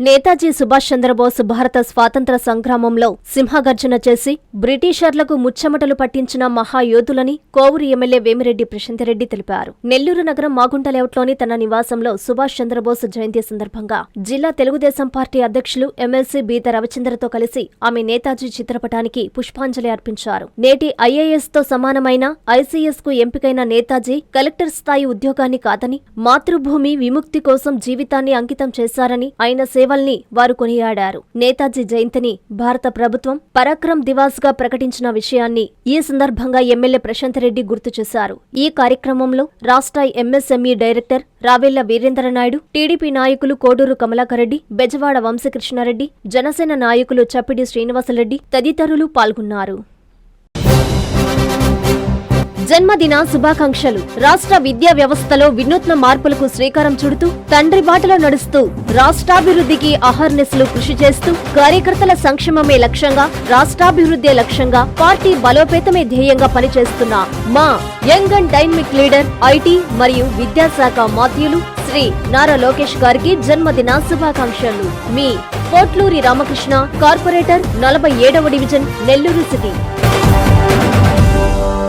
నేతాజీ సుభాష్ చంద్రబోస్ భారత స్వాతంత్ర సంగ్రామంలో సింహగర్జన చేసి బ్రిటిషర్లకు ముచ్చెమటలు పట్టించిన మహాయోధులని కోవూరు ఎమ్మెల్యే వేమిరెడ్డి ప్రశాంతిరెడ్డి తెలిపారు. నెల్లూరు నగరం మాగుంట లేఅవుట్లోని తన నివాసంలో సుభాష్ చంద్రబోస్ జయంతి సందర్భంగా జిల్లా తెలుగుదేశం పార్టీ అధ్యక్షులు ఎమ్మెల్సీ బీత రవిచంద్రతో కలిసి ఆమె నేతాజీ చిత్రపటానికి పుష్పాంజలి అర్పించారు. నేటి ఐఏఎస్ తో సమానమైన ఐసీఎస్ కు ఎంపికైన నేతాజీ కలెక్టర్ స్థాయి ఉద్యోగాన్ని కాదని మాతృభూమి విముక్తి కోసం జీవితాన్ని అంకితం చేశారని ఆయన సేవల్ని వారు కొనియాడారు. నేతాజీ జయంతిని భారత ప్రభుత్వం పరాక్రమ్ దివాస్ గా ప్రకటించిన విషయాన్ని ఈ సందర్భంగా ఎమ్మెల్యే ప్రశాంతిరెడ్డి గుర్తు చేశారు. ఈ కార్యక్రమంలో రాష్ట్ర MSME director Ravella Veerendranaidu, TDP నాయకులు కోడూరు కమలాకరెడ్డి, బెజవాడ వంశీకృష్ణారెడ్డి, జనసేన నాయకులు చప్పిడి శ్రీనివాసరెడ్డి తదితరులు పాల్గొన్నారు. జన్మదిన శుభాకాంక్షలు. రాష్ట్ర విద్యా వ్యవస్థలో వినూత్న మార్పులకు శ్రీకారం చుడుతూ తండ్రి బాటలో నడుస్తూ రాష్ట్రాభివృద్ధికి అహర్నిశలు కృషి చేస్తూ కార్యకర్తల సంక్షేమమే లక్ష్యంగా, రాష్ట్రాభివృద్ధే లక్ష్యంగా, పార్టీ బలోపేతమే ధ్యేయంగా పనిచేస్తున్న మా young and dynamic leader IT మరియు విద్యాశాఖ మాధ్యులు శ్రీ నారా లోకేష్ గారికి జన్మదిన శుభాకాంక్షలు. మీ పోట్లూరి రామకృష్ణ, కార్పొరేటర్, 47వ డివిజన్, నెల్లూరు సిటీ.